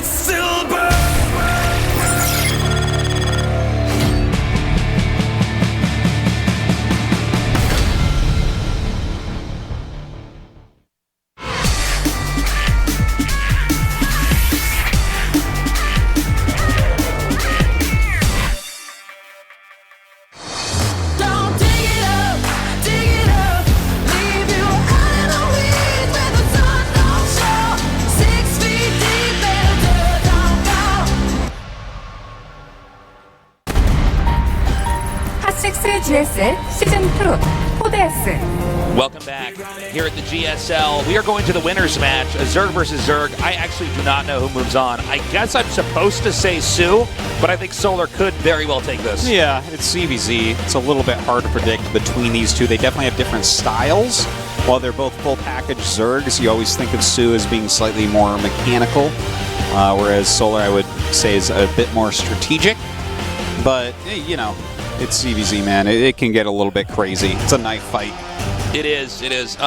it's silver. Match3 GSL 시즌 2 코데스. Welcome back here at the GSL. We are going to the winners match, Zerg versus Zerg. I actually do not know who moves on. I guess I'm supposed to say soO, but I think soO could very well take this. Yeah, it's CVZ. It's a little bit hard to predict between these two. They definitely have different styles. While they're both full package Zergs, you always think of soO as being slightly more mechanical, whereas soO I would say is a bit more strategic. But, you know, it's CVZ, man. It can get a little bit crazy. It's a knife fight. It is. It is.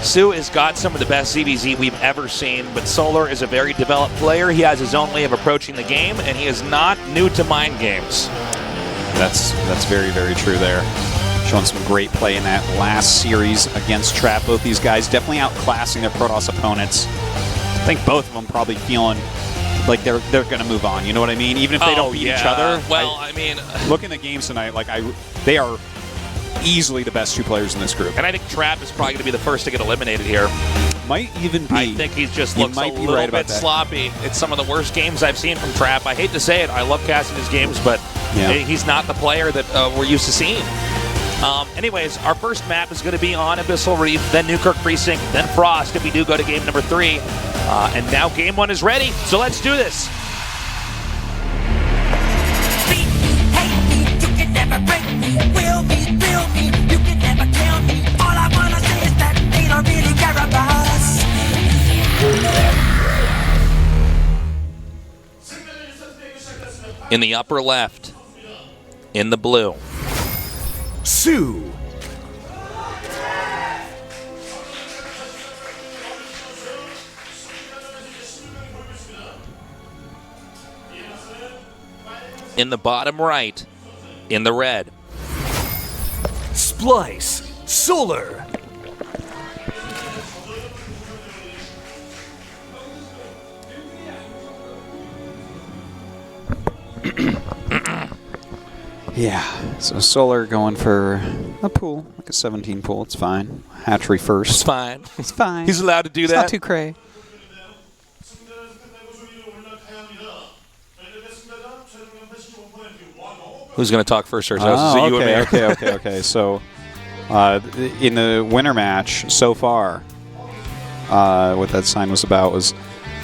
soO has got some of the best CVZ we've ever seen, but soO is a very developed player. He has his own way of approaching the game, and he is not new to mind games. That's very, very true there. Showing some great play in that last series against Trap. Both these guys definitely outclassing their Protoss opponents. I think both of them probably feeling like they're going to move on. You know what I mean? Even if they don't beat each other. Well, I mean, look in the games tonight. Like they are easily the best two players in this group. And I think Trap is probably going to be the first to get eliminated here. Might even be. I think he's just looks a little bit sloppy. It's some of the worst games I've seen from Trap. I hate to say it. I love casting his games, but he's not the player that we're used to seeing. Anyways, our first map is going to be on Abyssal Reef, then Newkirk Precinct, then Frost if we do go to game number 3. And now game 1 is ready, so let's do this. In the upper left, in the blue, soO. in the bottom right, in the red, Splice Solar. Yeah, so Solar going for a pool, like a 17 pool. It's fine. Hatchery first. It's fine. It's fine. He's allowed to do it's that. Not too cray. Who's going to talk first? Or is it you and me? Okay. So, in the winner match so far, what that sign was about was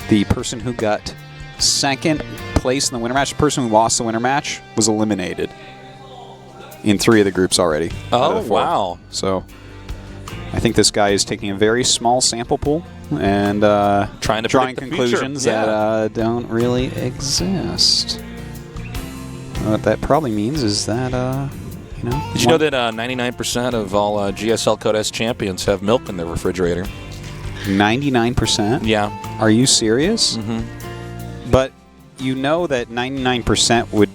the person who got second place in the winner match, the person who lost the winner match, was eliminated in 3 of the groups already. Oh, wow. So, I think this guy is taking a very small sample pool and trying to drawing predict the conclusions future. that don't really exist. What that probably means is that, you know... Did you know that 99% of all GSL Code S champions have milk in their refrigerator? 99%? Yeah. Are you serious? Mm-hmm. But you know that 99% would...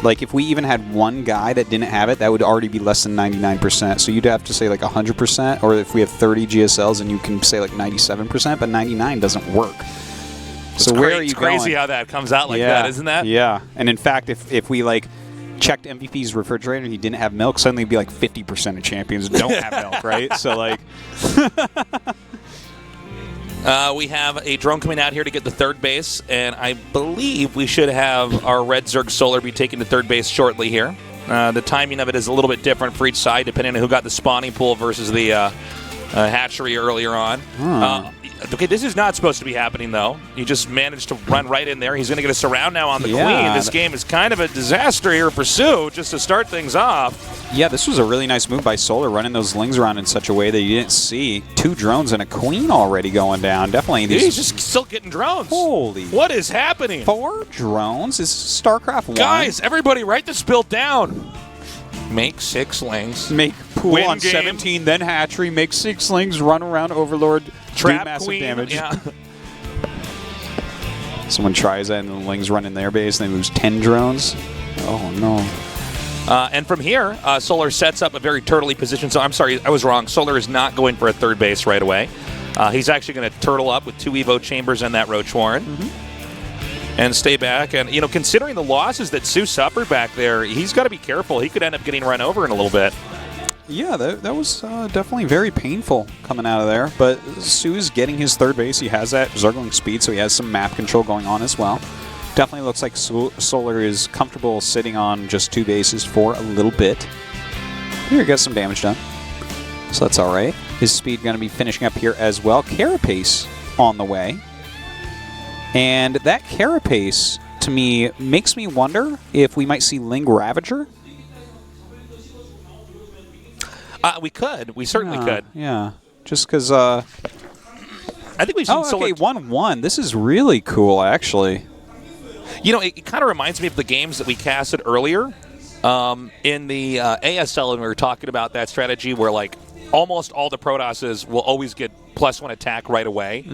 Like, if we even had one guy that didn't have it, that would already be less than 99%. So you'd have to say, like, 100%. Or if we have 30 GSLs, and you can say, like, 97%. But 99 doesn't work. So where are you going? It's crazy how that comes out like that, isn't that? Yeah. And in fact, if we, like, checked MVP's refrigerator and he didn't have milk, suddenly it'd be like 50% of champions don't have milk, right? So, like... we have a drone coming out here to get the third base, and I believe we should have our red Zerg Solar be taking to third base shortly here. The timing of it is a little bit different for each side, depending on who got the spawning pool versus the hatchery earlier on. Okay, this is not supposed to be happening, though. He just managed to run right in there. He's going to get a surround now on the queen. This game is kind of a disaster here for soO, just to start things off. Yeah, this was a really nice move by Solar, running those lings around in such a way that you didn't see 2 drones and a queen already going down. Definitely. He's just still getting drones. Holy. What is happening? 4 drones? Is StarCraft 1? Guys, everybody write this build down. Make 6 lings. Make pool Win on game. 17, then hatchery. Make 6 lings, run around Overlord, Trap do massive queen. damage. Yeah. Someone tries that and the Lings run in their base and they lose 10 drones. Oh, no. And from here, soOR sets up a very turtley position. So I'm sorry, I was wrong. soOR is not going for a third base right away. He's actually going to turtle up with 2 Evo Chambers and that Roach Warren. And stay back. And, you know, considering the losses that soO suffered back there, he's got to be careful. He could end up getting run over in a little bit. Yeah, that was definitely very painful coming out of there. But soO's getting his third base. He has that Zergling speed, so he has some map control going on as well. Definitely looks like soOR is comfortable sitting on just 2 bases for a little bit. Here, gets some damage done. So that's all right. His speed going to be finishing up here as well. Carapace on the way. And that Carapace, to me, makes me wonder if we might see Ling Ravager. We could. We certainly could. Yeah. Just because... I think we've seen oh, okay, soOR... 1-1. This is really cool, actually. You know, it kind of reminds me of the games that we casted earlier in the ASL, and we were talking about that strategy where, like, almost all the Protosses will always get +1 attack right away.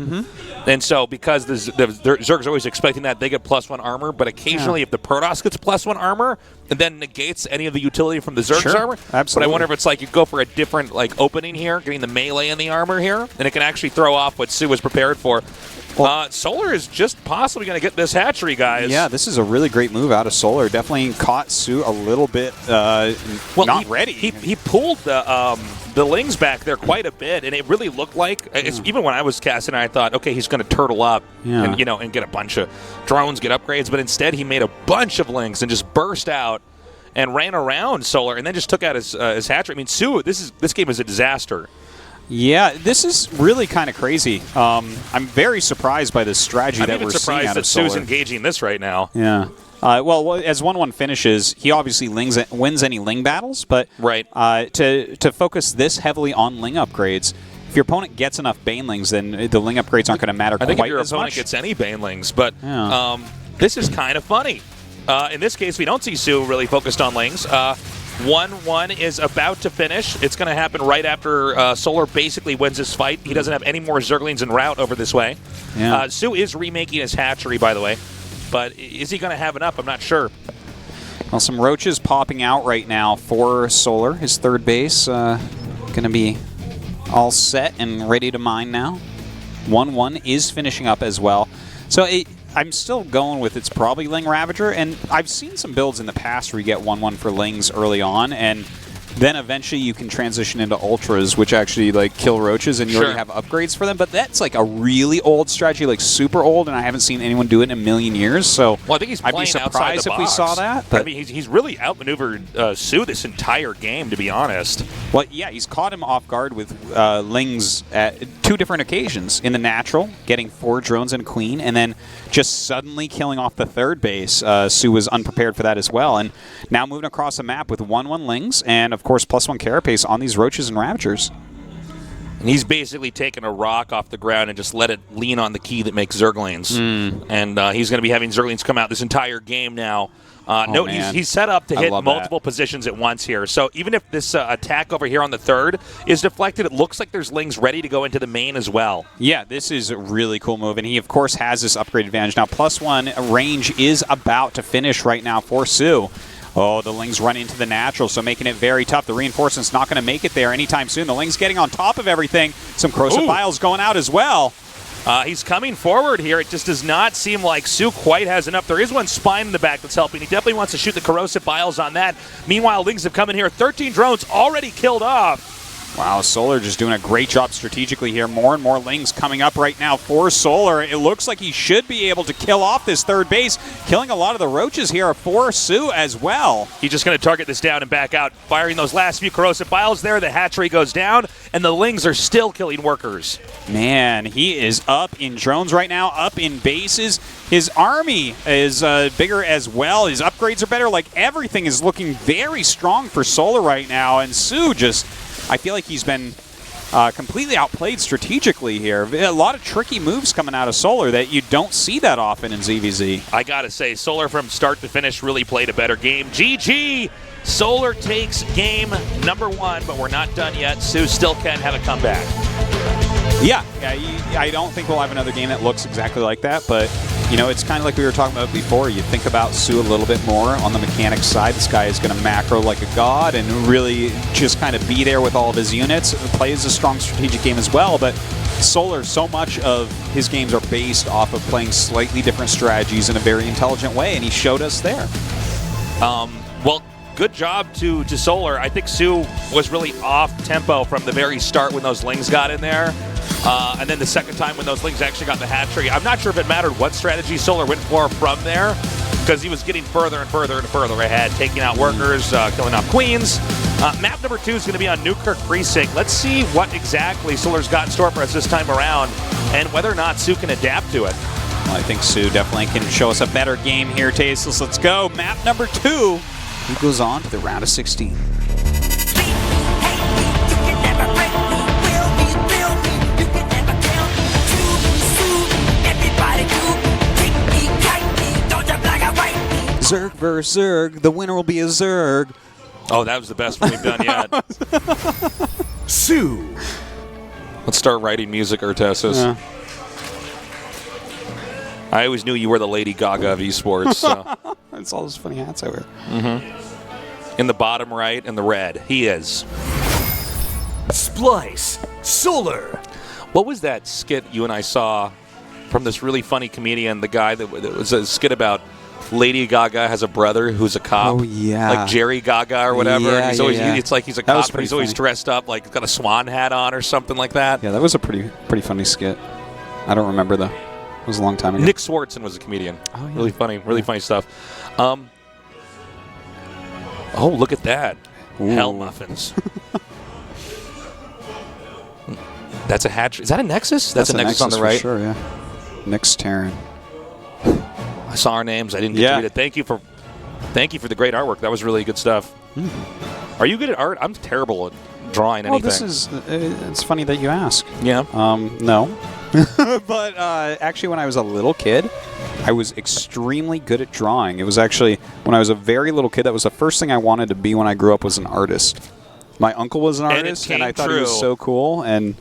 And so because the Zerg's always expecting that, they get +1 armor, but occasionally if the Protoss gets +1 armor, and then negates any of the utility from the Zerg's armor. Absolutely. But I wonder if it's like you go for a different like opening here, getting the melee in the armor here, and it can actually throw off what soO was prepared for. soOR is just possibly going to get this hatchery, guys. Yeah, this is a really great move out of soOR. Definitely caught soO a little bit not ready. He pulled the Lings back there quite a bit, and it really looked like, even when I was casting, I thought, okay, he's going to turtle up and and get a bunch of drones, get upgrades, but instead he made a bunch of Lings and just burst out and ran around soOR, and then just took out his hatchery. I mean, soO, this game is a disaster. Yeah, this is really kind of crazy. I'm very surprised by this strategy that we're seeing out of soO's soOR. engaging this right now. Yeah. Well, as 1-1 finishes, he obviously wins any Ling battles, but to focus this heavily on Ling upgrades, if your opponent gets enough Banelings, then the Ling upgrades aren't going to matter quite as much. I think if your opponent gets any Banelings, but this is kind of funny. In this case, we don't see soO really focused on Lings. 1-1 is about to finish. It's going to happen right after soOR basically wins this fight. He doesn't have any more Zerglings en route over this way. Yeah. soO is remaking his hatchery, by the way. But is he going to have enough? I'm not sure. Well, some Roaches popping out right now for soOR. His third base going to be all set and ready to mine now. 1-1 is finishing up as well. So I'm still going with it's probably Ling Ravager, and I've seen some builds in the past where you get 1-1 for Lings early on, and then eventually you can transition into Ultras, which actually like kill Roaches, and you already have upgrades for them. But that's like a really old strategy, like super old, and I haven't seen anyone do it in a million years. So I think he's playing I'd be surprised if we saw that. But I mean, he's really outmaneuvered soO this entire game, to be honest. Well, yeah, he's caught him off guard with Lings at 2 different occasions. In the natural, getting 4 drones and a queen, and then just suddenly killing off the third base. soO was unprepared for that as well. And now moving across the map with 1-1 Lings, and of course +1 Carapace on these Roaches and Ravagers. And he's basically taken a rock off the ground and just let it lean on the key that makes Zerglings. And he's going to be having Zerglings come out this entire game now. He's set up to hit multiple positions at once here. So even if this attack over here on the third is deflected, it looks like there's Lings ready to go into the main as well. Yeah, this is a really cool move, and he, of course, has this upgrade advantage. Now, +1 range is about to finish right now for soO. Oh, the Lings run into the natural, so making it very tough. The reinforcement's not going to make it there anytime soon. The Lings getting on top of everything. Some Corrosive Vials going out as well. He's coming forward here. It just does not seem like soO quite has enough. There is one spine in the back that's helping. He definitely wants to shoot the Corrosive Vials on that. Meanwhile, Lings have come in here. 13 drones already killed off. Wow, soOR just doing a great job strategically here. More and more Lings coming up right now for soOR. It looks like he should be able to kill off this third base, killing a lot of the Roaches here for soO as well. He's just going to target this down and back out, firing those last few Corrosive Vials there. The hatchery goes down, and the Lings are still killing workers. Man, he is up in drones right now, up in bases. His army is bigger as well. His upgrades are better. Like, everything is looking very strong for soOR right now, and soO just... I feel like he's been completely outplayed strategically here. A lot of tricky moves coming out of soOR that you don't see that often in ZVZ. I gotta say, soOR from start to finish really played a better game. GG! soOR takes game number 1, but we're not done yet. soO still can have a comeback. Yeah, I don't think we'll have another game that looks exactly like that, but You know, it's kind of like we were talking about before. You think about soO a little bit more on the mechanics side. This guy is going to macro like a god and really just kind of be there with all of his units. Plays a strong strategic game as well, but soO'er, so much of his games are based off of playing slightly different strategies in a very intelligent way, and he showed us there. Well, good job to soO'er. I think soO was really off tempo from the very start when those Lings got in there. And then the second time when those Lings actually got the hat trick. I'm not sure if it mattered what strategy soO'er went for from there, because he was getting further and further and further ahead, taking out workers, killing off queens. Map number 2 is going to be on Newkirk Precinct. Let's see what exactly soO'er's got in store for us this time around, and whether or not soO can adapt to it. Well, I think soO definitely can show us a better game here, Tasteless. Let's go. Map number 2. He goes on to the round of 16. Zerg versus Zerg. The winner will be a Zerg. Oh, that was the best one we've done yet. soO. Let's start writing music, Urtesis. Yeah. I always knew you were the Lady Gaga of esports. So. It's all those funny hats I wear. In the bottom right and the red, he is. Splice. Solar. What was that skit you and I saw from this really funny comedian, the guy that was a skit about Lady Gaga has a brother who's a cop. Oh, yeah. Like Jerry Gaga or whatever. Yeah, and he's always, yeah. It's like he's a That was cop, but he's pretty always funny. dressed up, like got a swan hat on or something like that. Yeah, that was a pretty funny skit. I don't remember though. It was a long time ago. Nick Swartzen was a comedian. Oh, yeah. Really funny stuff. Oh, look at that. Ooh. Hell muffins. That's a hat trick. Is that a Nexus? That's a Nexus on the for right. Sure, yeah. Nyx Terran. I saw our names. I didn't get to read it. Thank you for the great artwork. That was really good stuff. Are you good at art? I'm terrible at drawing anything. Well, this is. It's funny that you ask. Yeah. No. But actually, when I was a little kid, I was extremely good at drawing. It was actually when I was a very little kid. That was the first thing I wanted to be when I grew up. Was an artist. My uncle was an artist, and I thought he was so cool. And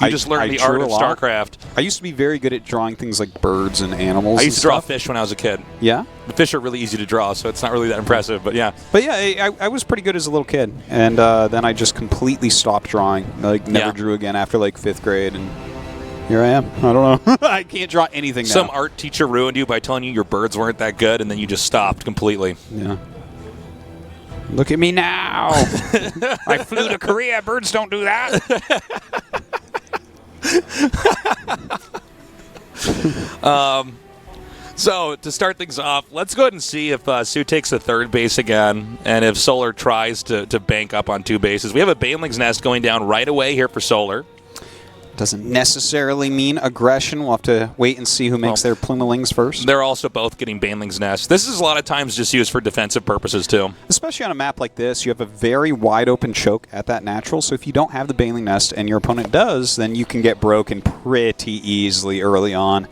you just learned the art of StarCraft. I used to be very good at drawing things like birds and animals. I used to draw fish when I was a kid. Yeah? The fish are really easy to draw, so it's not really that impressive, but yeah. But yeah, I was pretty good as a little kid. And then I just completely stopped drawing. Like, never drew again after, like, 5th grade. And here I am. I don't know. I can't draw anything now. Some art teacher ruined you by telling you your birds weren't that good, and then you just stopped completely. Yeah. Look at me now. I flew to Korea. Birds don't do that. So to start things off, let's go ahead and see if soO takes the third base again, and if soO'er tries to bank up on 2 bases. We have a Baneling's Nest going down right away here for soO'er. Doesn't necessarily mean aggression. We'll have to wait and see who makes their Plumalings first. They're also both getting Baneling's Nest. This is a lot of times just used for defensive purposes, too. Especially on a map like this, you have a very wide open choke at that natural, so if you don't have the Baneling Nest and your opponent does, then you can get broken pretty easily early on.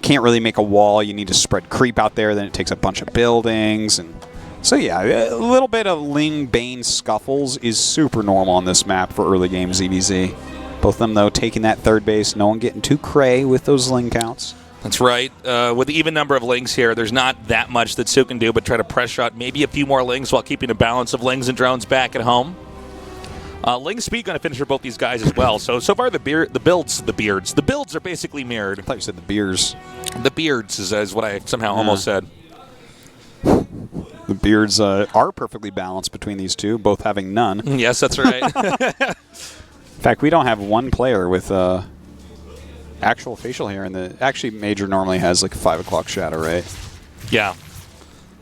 Can't really make a wall. You need to spread creep out there, then it takes a bunch of buildings. And so yeah, a little bit of Ling-Bane scuffles is super normal on this map for early game ZVZ. Both of them, though, taking that third base. No one getting too cray with those Ling counts. That's right. With the even number of Lings here, there's not that much that soO can do but try to press shot maybe a few more Lings while keeping a balance of Lings and drones back at home. Ling speed going to finish for both these guys as well. So far the builds are basically mirrored. I thought you said the beers. The beards is what I somehow almost said. The beards are perfectly balanced between these two, both having none. Yes, that's right. In fact, we don't have one player with actual facial hair. Actually, Major normally has like a 5 o'clock shadow, right? Yeah.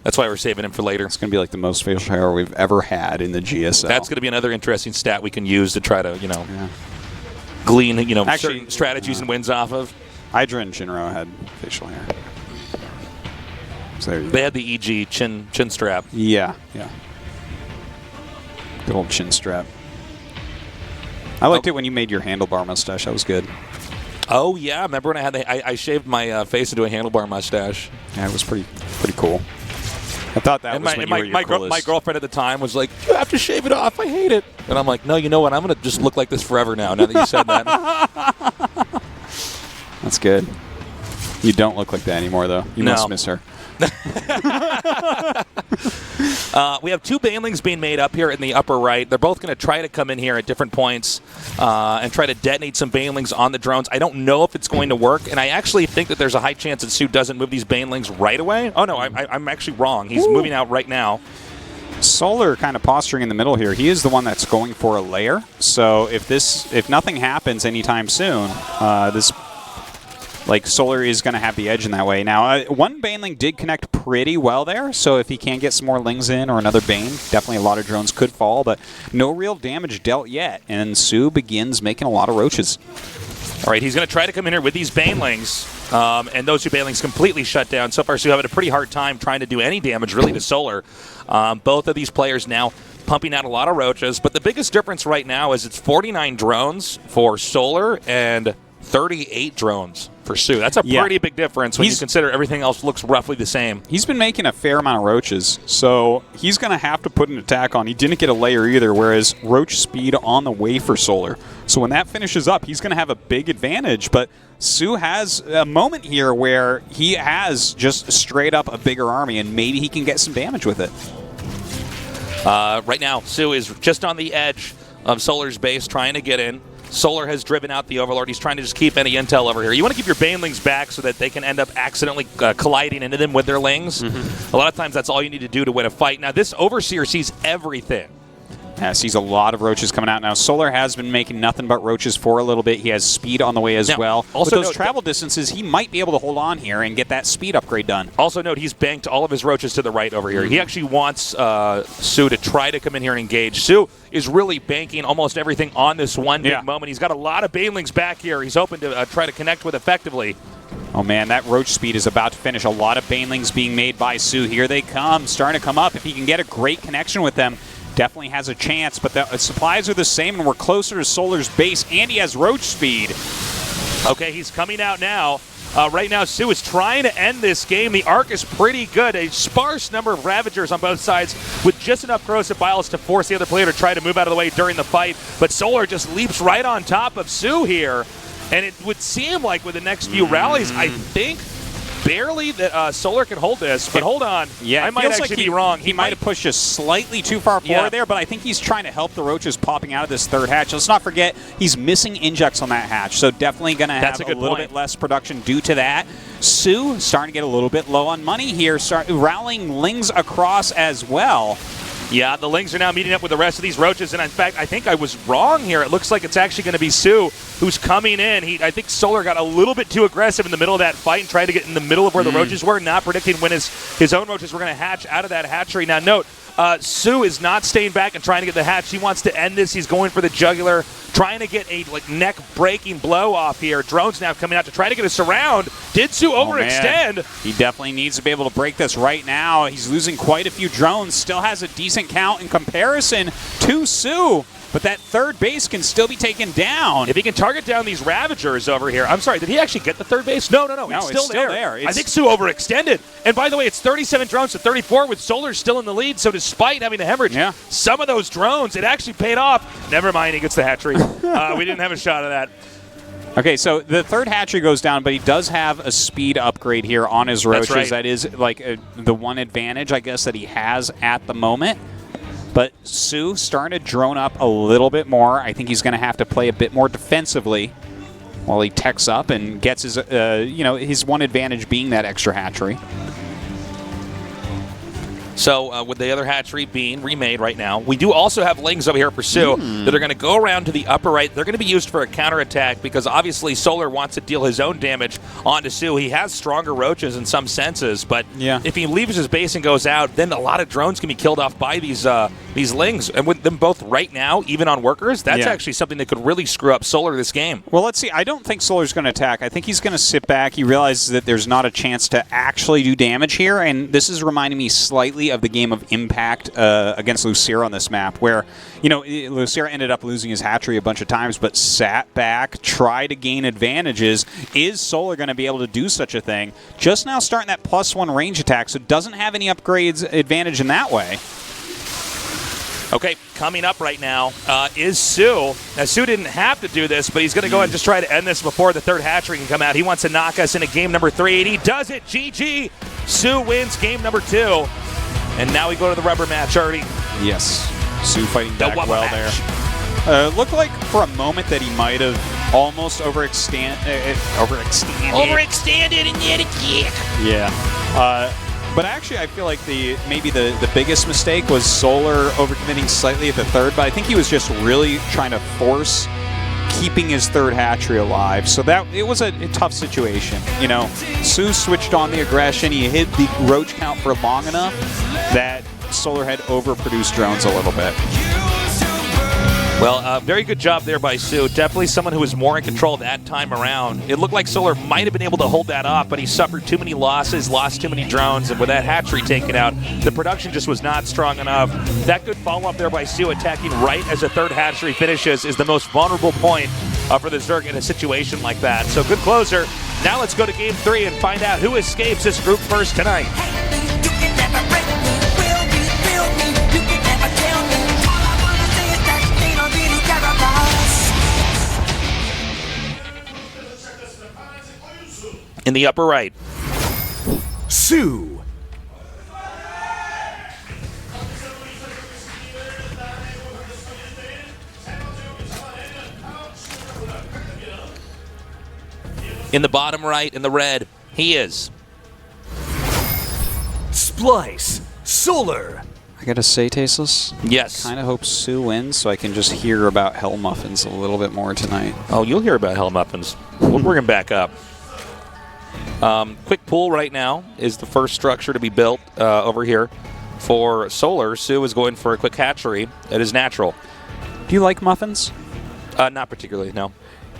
That's why we're saving him for later. It's going to be like the most facial hair we've ever had in the GSL. That's going to be another interesting stat we can use to try to, glean, certain strategies and wins off of. Hydra and Shinro had facial hair. So there you go. They had the EG chin strap. Yeah. Good old chin strap. I liked it when you made your handlebar mustache. That was good. Oh yeah, remember when I shaved my face into a handlebar mustache? Yeah, it was pretty cool. I thought that was when you were your coolest. My girlfriend at the time was like, "You have to shave it off. I hate it." And I'm like, "No, you know what? I'm gonna just look like this forever now." Now that you said that. That's good. You don't look like that anymore, though. You must miss her. We have two banelings being made up here in the upper right. They're both going to try to come in here at different points and try to detonate some banelings on the drones. I don't know if it's going to work, and I actually think that there's a high chance that soO doesn't move these banelings right away. Oh, no, I'm actually wrong. He's moving out right now. soO kind of posturing in the middle here. He is the one that's going for a lair. So if nothing happens anytime soon, soO is going to have the edge in that way. Now, one Baneling did connect pretty well there, so if he can get some more Lings in or another Bane, definitely a lot of drones could fall, but no real damage dealt yet, and soO begins making a lot of roaches. All right, he's going to try to come in here with these Banelings, and those two Banelings completely shut down. So far, soO having a pretty hard time trying to do any damage, really, to solar. Both of these players now pumping out a lot of roaches, but the biggest difference right now is it's 49 drones for solar and 38 drones for soO. That's a pretty big difference when you consider everything else looks roughly the same. He's been making a fair amount of roaches, so he's going to have to put an attack on. He didn't get a layer either, whereas roach speed on the way for solar. So when that finishes up, he's going to have a big advantage, but soO has a moment here where he has just straight up a bigger army, and maybe he can get some damage with it. Right now, soO is just on the edge of Solar's base trying to get in. Solar has driven out the Overlord. He's trying to just keep any intel over here. You want to keep your Banelings back so that they can end up accidentally colliding into them with their Lings. A lot of times that's all you need to do to win a fight. Now, this Overseer sees everything. Yeah, sees a lot of roaches coming out now. Solar has been making nothing but roaches for a little bit. He has speed on the way as well. Also, with those travel distances, he might be able to hold on here and get that speed upgrade done. Also note, he's banked all of his roaches to the right over here. He actually wants soO to try to come in here and engage. soO is really banking almost everything on this one big moment. He's got a lot of Banelings back here. He's hoping to try to connect with effectively. Oh, man, that roach speed is about to finish. A lot of Banelings being made by soO. Here they come, starting to come up. If he can get a great connection with them, definitely has a chance, but the supplies are the same, and we're closer to Solar's base, and he has roach speed. Okay, he's coming out now. Right now, soO is trying to end this game. The arc is pretty good. A sparse number of Ravagers on both sides with just enough corrosive biles to force the other player to try to move out of the way during the fight, but Solar just leaps right on top of soO here, and it would seem like with the next few rallies, I think barely that Solar can hold this, but hold on. Yeah, I might actually be wrong. He might have pushed just slightly too far forward there, but I think he's trying to help the roaches popping out of this third hatch. Let's not forget, he's missing injects on that hatch, so definitely going to have a little bit less production due to that. soO starting to get a little bit low on money here, rallying Lings across as well. Yeah, the Lings are now meeting up with the rest of these roaches, and in fact, I think I was wrong here. It looks like it's actually going to be soO who's coming in. I think Solar got a little bit too aggressive in the middle of that fight and tried to get in the middle of where the roaches were, not predicting when his own roaches were going to hatch out of that hatchery. Now, note, soO is not staying back and trying to get the hatch. He wants to end this. He's going for the jugular, trying to get a neck-breaking blow off here. Drones now coming out to try to get a surround. Did soO overextend? He definitely needs to be able to break this right now. He's losing quite a few drones. Still has a decent count in comparison to soO. But that third base can still be taken down. If he can target down these Ravagers over here. I'm sorry, did he actually get the third base? No, it's still there. I think soO overextended. And by the way, it's 37 drones to 34 with Solar still in the lead. So despite having to hemorrhage some of those drones, it actually paid off. Never mind, he gets the hatchery. We didn't have a shot of that. Okay, so the third hatchery goes down, but he does have a speed upgrade here on his roaches. That's right. That is the one advantage, I guess, that he has at the moment. But soO starting to drone up a little bit more. I think he's going to have to play a bit more defensively while he techs up and gets his, his one advantage being that extra hatchery. So with the other hatchery being remade right now, we do also have Lings over here for soO that are going to go around to the upper right. They're going to be used for a counterattack because obviously Solar wants to deal his own damage onto soO. He has stronger roaches in some senses, but if he leaves his base and goes out, then a lot of drones can be killed off by these Lings. And with them both right now, even on workers, that's actually something that could really screw up Solar this game. Well, let's see. I don't think Solar's going to attack. I think he's going to sit back. He realizes that there's not a chance to actually do damage here, and this is reminding me slightly of the game of Impact against Lucera on this map, where Lucera ended up losing his hatchery a bunch of times, but sat back, tried to gain advantages. Is Solar going to be able to do such a thing? Just now starting that +1 range attack, so doesn't have any upgrades advantage in that way. Okay, coming up right now is soO. Now, soO didn't have to do this, but he's going to go ahead and just try to end this before the third hatchery can come out. He wants to knock us into game number 3, and he does it. GG. soO wins game number 2. And now we go to the rubber match, Artie. Yes. soO fighting back rubber well match. there. Looked like for a moment that he might have almost overextended and yet a kick. Yeah. But actually, I feel like maybe the biggest mistake was soO overcommitting slightly at the third, but I think he was just really trying to force keeping his third hatchery alive. So that it was a tough situation. You know, soO switched on the aggression. He hit the roach count for long enough that soO had overproduced drones a little bit. Well, very good job there by soO. Definitely someone who was more in control that time around. It looked like soO might have been able to hold that off, but he suffered too many losses, lost too many drones, and with that hatchery taken out, the production just was not strong enough. That good follow-up there by soO, attacking right as the third hatchery finishes, is the most vulnerable point for the Zerg in a situation like that. So good closer. Now let's go to game 3 and find out who escapes this group first tonight. In the upper right, soO. in the bottom right, in the red, he is Splice, solar. I gotta say, Tasteless, yes. kind of hope soO wins so I can just hear about Hell Muffins a little bit more tonight. Oh, you'll hear about Hell Muffins. We'll bring him back up. Quick pool right now is the first structure to be built over here. For solar, soO is going for a quick hatchery. It is natural. Do you like muffins? Not particularly, no.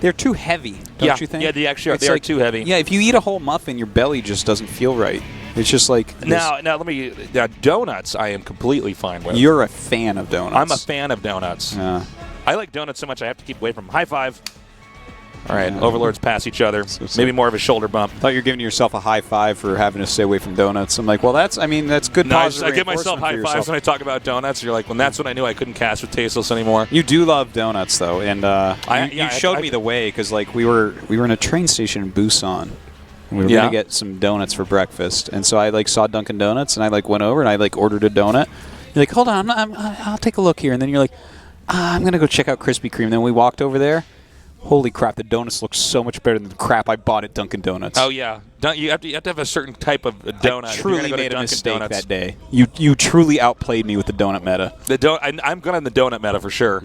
They're too heavy, don't you think? Yeah, they actually are. They are too heavy. Yeah, if you eat a whole muffin, your belly just doesn't feel right. It's just like this. Now donuts I am completely fine with. You're a fan of donuts. I'm a fan of donuts. Yeah. I like donuts so much I have to keep away from them. High five. All right, Yeah. overlords pass each other. Maybe more of a shoulder bump. Thought you were giving yourself a high five for having to stay away from donuts. I'm like, well, that's good. No, positive I give myself reinforcement high for fives yourself. when I talk about donuts. You're like, well, that's when I knew I couldn't cast with Tasteless anymore. You do love donuts, though, and I you showed me the way because like we were in a train station in Busan. And we were gonna get some donuts for breakfast, and so I like saw Dunkin' Donuts, and I like went over and I like ordered a donut. You're like, hold on, I'll take a look here, and then you're like, I'm gonna go check out Krispy Kreme. And then we walked over there. Holy crap! The donuts look so much better than the crap I bought at Dunkin' Donuts. Oh yeah, you have to have a certain type of donut. I if you're gonna truly go to made a Dunkin' mistake Donuts. that day. You truly outplayed me with the donut meta. I'm good on the donut meta for sure.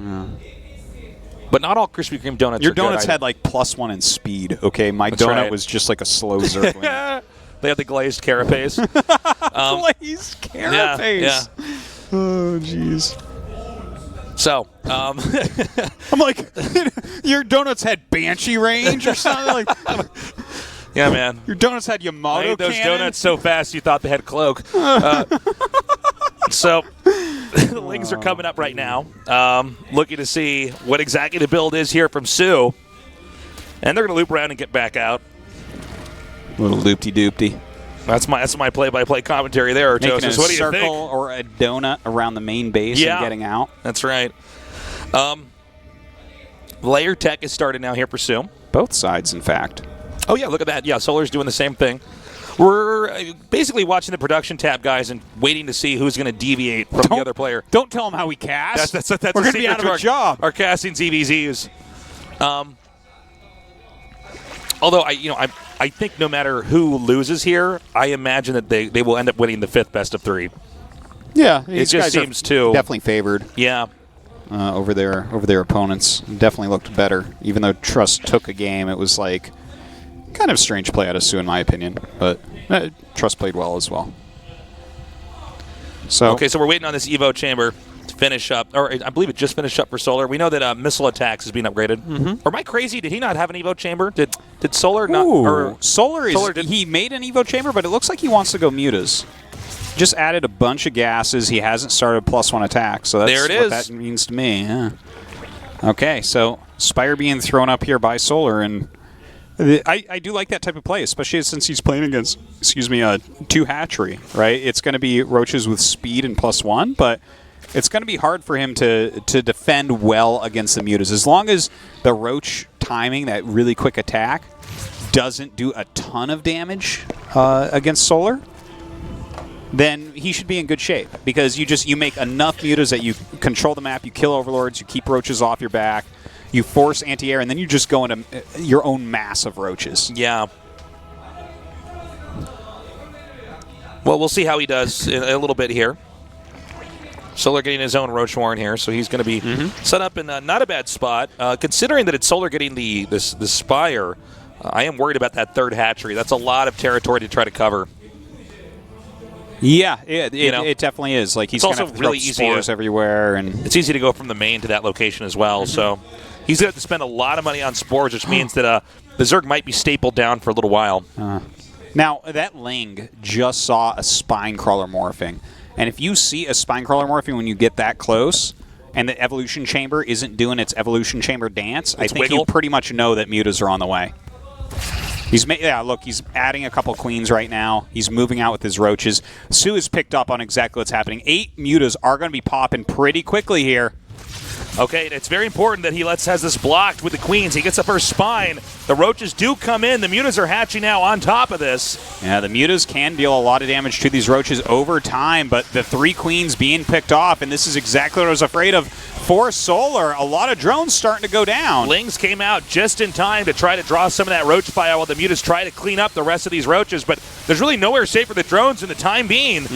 But not all Krispy Kreme donuts. Your are good donuts either. had like +1 in speed. Okay, my That's donut right. was just like a slow zergling. They have the glazed carapace. Glazed carapace. Yeah. Oh jeez. So, I'm like, your donuts had Banshee range or something. Like, yeah, man. your donuts had I Yamato ate those cannon? donuts so fast you thought they had cloak. So, the Lings are coming up right now, looking to see what exactly the build is here from soO. And they're going to loop around and get back out. Little loopty-doopty. That's my play-by-play commentary there, Making a Artosis. What do you circle think? or a donut around the main base Yeah. and getting out. That's right. Layer tech is started now here for soO. Both sides, in fact. Oh, yeah, look at that. Yeah, Solar's doing the same thing. We're basically watching the production tab, guys, and waiting to see who's going to deviate from the other player. Don't tell them how we cast. That's We're going to be out of a job. Our casting ZVZs. Although I think no matter who loses here, I imagine that they will end up winning the 5th best of 3. Yeah, It just seems to definitely favored Yeah. over their opponents. Definitely looked better, even though Trust took a game. It was like kind of strange play out of soO, in my opinion, but Trust played well as well. So Okay, so we're waiting on this Evo chamber to finish up, or I believe it just finished up for Solar. We know that missile attacks is being upgraded. Mm-hmm. Or am I crazy? Did he not have an Evo chamber? Did Solar not? Or Solar did- he made an Evo chamber, but it looks like he wants to go mutas. Just added a bunch of gases. He hasn't started +1 attack, so that's There it what is. that means to me. Yeah. Okay, so Spire being thrown up here by Solar, and I do like that type of play, especially since he's playing against, 2 hatchery, right? It's going to be roaches with speed and +1, but It's going to be hard for him to defend well against the Mutas. As long as the Roach timing, that really quick attack, doesn't do a ton of damage against solar, then he should be in good shape. Because you make enough Mutas that you control the map, you kill Overlords, you keep Roaches off your back, you force anti-air, and then you just go into your own mass of Roaches. Yeah. Well, we'll see how he does in a little bit here. Solar getting his own Roach Warren here, so he's going to be set up in not a bad spot. Considering that it's Solar getting the Spire, I am worried about that third hatchery. That's a lot of territory to try to cover. Yeah, it definitely is. Like he's going to also really easy spores everywhere, and it's easy to go from the main to that location as well. So he's going to have to spend a lot of money on spores, which means that the Zerg might be stapled down for a little while. Now that Ling just saw a spine crawler morphing. And if you see a spine crawler morphing when you get that close, and the evolution chamber isn't doing its evolution chamber dance, I think you pretty much know that Mutas are on the way. Look, he's adding a couple queens right now. He's moving out with his Roaches. soO has picked up on exactly what's happening. 8 Mutas are going to be popping pretty quickly here. Okay, and it's very important that he has this blocked with the queens. He gets up her spine. The Roaches do come in. The Mutas are hatching now on top of this. Yeah, the Mutas can deal a lot of damage to these Roaches over time, but the 3 queens being picked off, and this is exactly what I was afraid of for Solar. A lot of drones starting to go down. Lings came out just in time to try to draw some of that Roach fire while the Mutas try to clean up the rest of these Roaches, but there's really nowhere safe for the drones in the time being.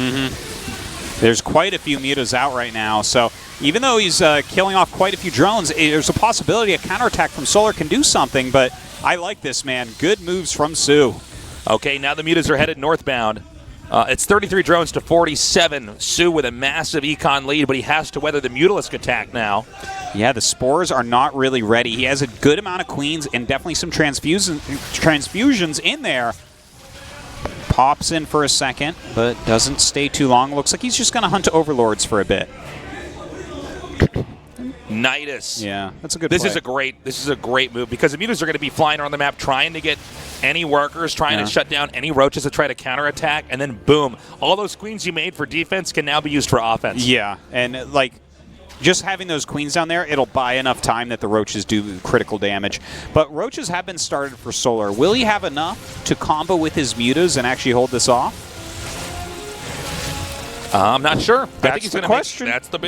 There's quite a few Mutas out right now, so even though he's killing off quite a few drones, there's a possibility a counterattack from Solar can do something, but I like this, man. Good moves from soO. Okay, now the Mutas are headed northbound. It's 33 drones to 47. soO with a massive econ lead, but he has to weather the Mutalisk attack now. Yeah, the spores are not really ready. He has a good amount of queens and definitely some transfusions in there. Pops in for a second, but doesn't stay too long. Looks like he's just going to hunt Overlords for a bit. Nidus. Yeah, that's a good play. This is a great move because the Mutas are going to be flying around the map trying to get any workers, trying to shut down any Roaches that try to counterattack, and then boom, all those queens you made for defense can now be used for offense. Yeah, and like just having those queens down there, it'll buy enough time that the Roaches do critical damage. But Roaches have been started for Solar. Will he have enough to combo with his Mutas and actually hold this off? I'm not sure. That's the question. That's the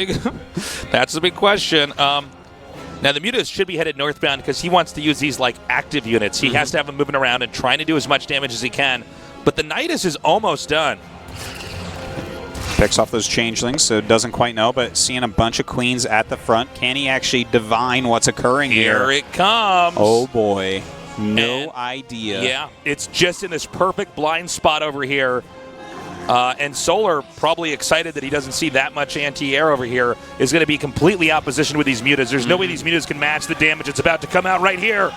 big question. Now the Mutas should be headed northbound because he wants to use these like active units. He has to have them moving around and trying to do as much damage as he can. But the Nidus is almost done. Picks off those changelings, so doesn't quite know, but seeing a bunch of queens at the front. Can he actually divine what's occurring here? Here it comes. Oh boy. No idea. Yeah, it's just in this perfect blind spot over here. And Solar, probably excited that he doesn't see that much anti-air over here, is going to be completely opposition with these Mutas. There's no way these Mutas can match the damage that's about to come out right here.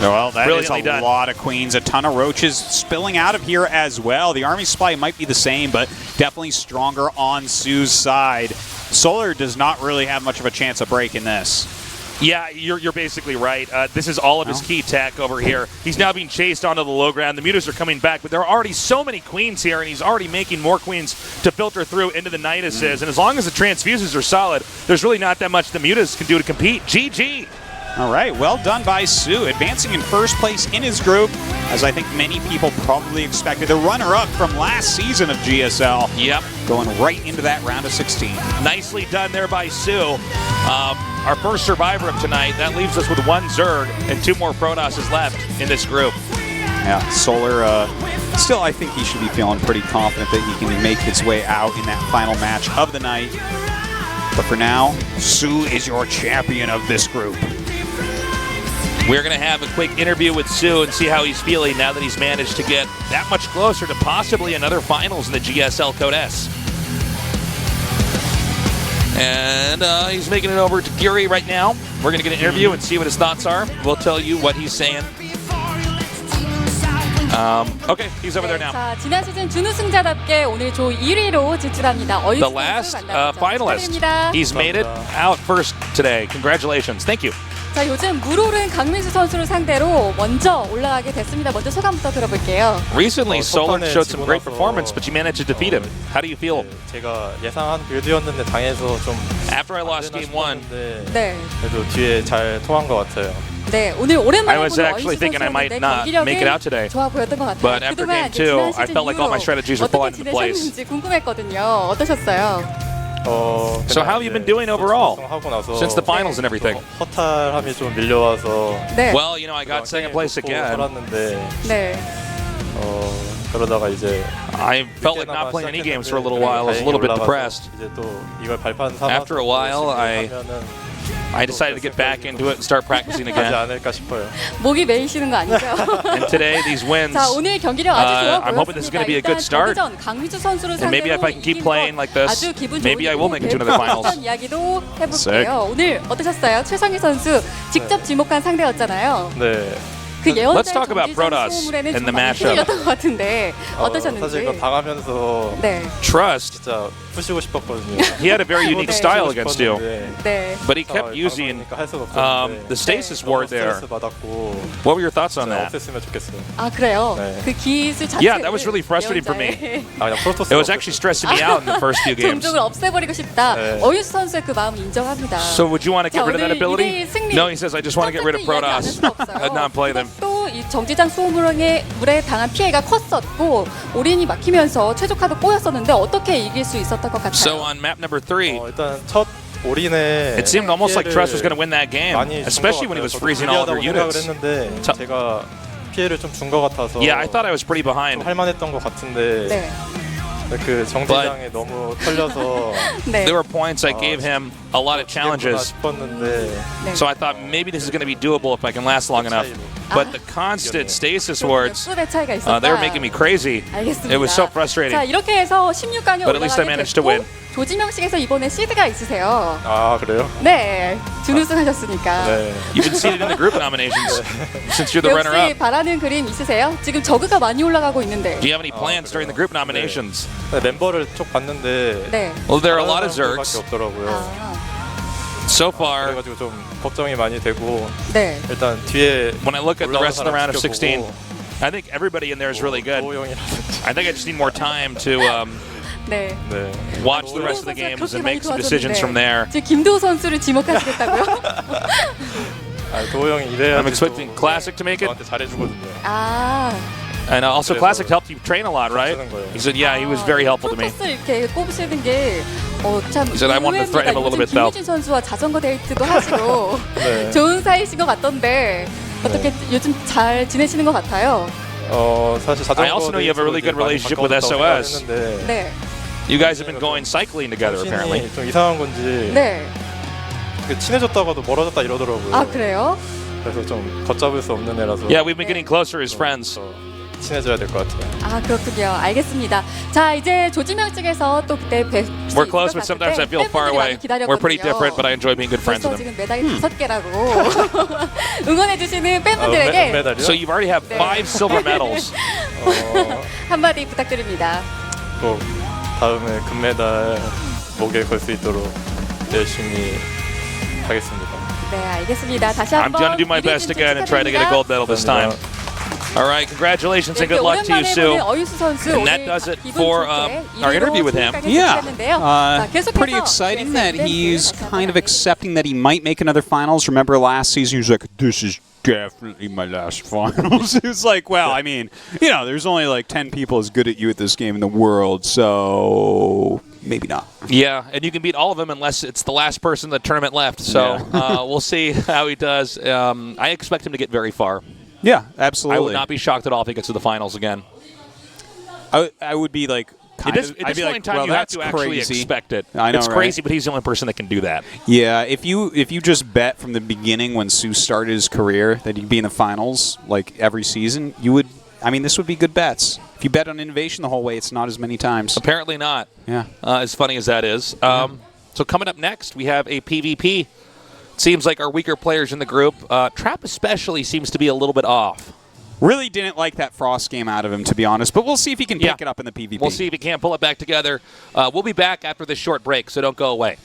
Well, that is a lot of queens. A ton of Roaches spilling out of here as well. The Army Supply might be the same, but definitely stronger on soO's side. Solar does not really have much of a chance of breaking this. Yeah, you're basically right. This is all of his key tech over here. He's now being chased onto the low ground. The Mutas are coming back, but there are already so many queens here, and he's already making more queens to filter through into the Niduses. And as long as the transfuses are solid, there's really not that much the Mutas can do to compete. GG. All right, well done by soO, advancing in first place in his group, as I think many people probably expected. The runner-up from last season of GSL. Yep. Going right into that round of 16. Nicely done there by soO. Our first survivor of tonight. That leaves us with 1 Zerg and 2 more Protosses left in this group. Yeah, Solar, still I think he should be feeling pretty confident that he can make his way out in that final match of the night. But for now, soO is your champion of this group. We're going to have a quick interview with soO and see how he's feeling now that he's managed to get that much closer to possibly another finals in the GSL Code S. And he's making it over to Geary right now. We're going to get an interview and see what his thoughts are. We'll tell you what he's saying. Okay, he's over there now. 자, 지난 시즌 준우승자답게 오늘 조 1위로 진출합니다. The last finalist. He's made it out first today. Congratulations. Thank you. 자, 요즘 물오른 강민수 선수를 상대로 먼저 올라가게 됐습니다. 먼저 소감부터 들어볼게요. Recently, Solar 첫판에 showed some 지고 great 나서, performance, but you managed to defeat him. How do you feel? 제가 예상한 빌드였는데 당해서 좀 After I 안 lost 되나 game one, 싶었는데 네. 그래도 뒤에 잘 통한 것 같아요. 네, 오늘 오랜만에 I was 보는 actually 어이스 thinking I might 선수였는데 not make it out today. 좋아 보였던 것 같아요. But after 그동안 game two, 지난 I 시즌 felt like all my 이후로 strategies were falling into 어떻게 place. 지내셨는지 궁금했거든요. 어떠셨어요? So how have you been doing overall 하고 나서 since the finals and everything? 허탈함이 좀 밀려와서 네. Well, you know, I got second place again. 살았는데 네. 그러다가 이제 I felt like not playing any games for a little while. I was a little bit depressed. 이제 또 이걸 발판 삼아서 After a while, I decided to get back into it and start practicing 하지 again. 않을까 싶어요. 목이 메이시는 거 아니죠? And today, these wins, 자, 오늘 경기력 아주 좋아 I'm hoping this is going to be a good start. 일단 강민수 선수를 And maybe 상대로 if I can keep 이긴 playing 것 like this, 아주 기분 maybe I will make it to another finals. 이야기도 Sick. 해볼게요. 오늘 어떠셨어요? 최성희 선수 직접 지목한 상대였잖아요. 네. 그 예언자의 Let's talk about Protoss 소물에는 and the 좀 많이 mashup. 흔들렸던 것 같은데 어떠셨는지. 사실 이거 당하면서 네. Trust, 진짜 푸시고 싶었거든요. he had a very unique style against you. 네. But he kept using the stasis ward there. 받았고 What were your thoughts on that? 없앴으면 좋겠어요. 아, 그래요? 네. 그 기술 자체를 Yeah, that was really frustrating for me. 그냥 프로토스. It was actually stressing me out in the first few games. 종족을 없애버리고 싶다. 네. 어윤수 선수의 그 마음 인정합니다. So would you want to get 자, rid of that 오늘 ability? 2대1 승리. No, he says, I just want to get rid of Protoss and not play them. 이 정지장 수호물에 당한 피해가 컸었고 올인이 막히면서 최저 카드 꼬였었는데 어떻게 이길 수 있었던 것 같아요? So on map number 3, 일단 첫 올인에 it seemed almost like Trust was going to win that game, 많이 especially when he was freezing all of your units. 했는데 자- 제가 피해를 좀 준 것 같아서 Yeah, I thought I was pretty behind. 할만했던 것 같은데 네. 그 정지장에 너무 털려서 네. There were points I gave him a lot of challenges. 싶었는데 네. So I thought maybe this is going to be doable if I can last long enough. But the constant stasis wards, 몇 차이가 있었다. they were making me crazy. 알겠습니다. It was so frustrating. 자, 이렇게 해서 16강에 But at least I 올라가게 managed to 됐고 win. 조지명식에서 이번에 시드가 있으세요. 아 그래요? 네. 준우승 하셨으니까. 네. You've been seated in the group nominations since you're the 역시 runner-up. 바라는 그림 있으세요? 지금 저그가 많이 올라가고 있는데. Do you have any plans during the group nominations? 네, 멤버를 쭉 봤는데 네. Well, there are a lot 다른 of 사람들밖에 Zergs. 없더라고요. 아, So far, 그래가지고 좀 걱정이 많이 되고 네. 일단 뒤에 when I look at the rest of the round of 지켜보고 16, I think everybody in there is really good. 도호 형이라든지. I think I just need more time to 네. 네. watch the rest of the games and make some decisions from there. 지금 김도우 선수를 지목하시겠다고요? 도호 형이 이래야 I'm expecting Classic to make it. 저한테 잘해주거든요. 아. And also, 그래서 Classic helped you train a lot, right? 쓰는 거예요. He said, yeah, he was very helpful to me. 프로토스 이렇게 꼽으시는 게 참 He said, I wanted to threaten him a little bit, though. 김유진 선수와 자전거 데이트도 하시고 네. 좋은 사이신 것 같던데 어떻게 요즘 잘 지내시는 것 같아요? 사실 자전거 I also know you have a really good relationship with SOS. 네. You guys have been going cycling together, apparently. 좀 이상한 건지 네. 친해졌다가도 멀어졌다 이러더라고요. 아, 그래요? 그래서 좀 걷잡을 수 없는 애라서 Yeah, we've been getting closer as friends. 더 친해져야 될 것 같아요. 아, 그렇군요. 알겠습니다. 자, 이제 조지명 측에서 또 그때 뵐수 We're close, but sometimes I feel far away. We're pretty different, but I enjoy being good friends 벌써 with him. 지금 메달이 5개라고 응원해주시는 팬분들에게 메달이요? So you've already have 5 silver medals. 한마디 부탁드립니다. 꼭 다음에 금메달 목에 걸 수 있도록 열심히 하겠습니다. 네, 알겠습니다. 다시 I'm 한번 going to do my best again and try to get a gold medal this time. All right, congratulations and good luck to you, Sue. And And that does it for our interview with him. Yeah, pretty exciting that he's kind of accepting that he might make another finals. Remember last season, he was like, "This is definitely my last finals." It was like, well, I mean, you know, there's only like 10 people as good at you at this game in the world, so maybe not. Yeah, and you can beat all of them unless it's the last person in the tournament left. So we'll see how he does. I expect him to get very far. Yeah, absolutely. I would not be shocked at all if he gets to the finals again. I would be like, At this point in time, well, you have that's to actually crazy. expect it. I know, it's right? crazy, but he's the only person that can do that. Yeah, if you just bet from the beginning when Sue started his career that he'd be in the finals like every season, you would. I mean, this would be good bets. If you bet on innovation the whole way, it's not as many times. Apparently not. Yeah. As funny as that is. So coming up next, we have a PvP. It seems like our weaker players in the group, Trap especially, seems to be a little bit off. Really didn't like that Frost game out of him, to be honest. But we'll see if he can pick it up in the PvP. We'll see if he can't pull it back together. We'll be back after this short break, so don't go away.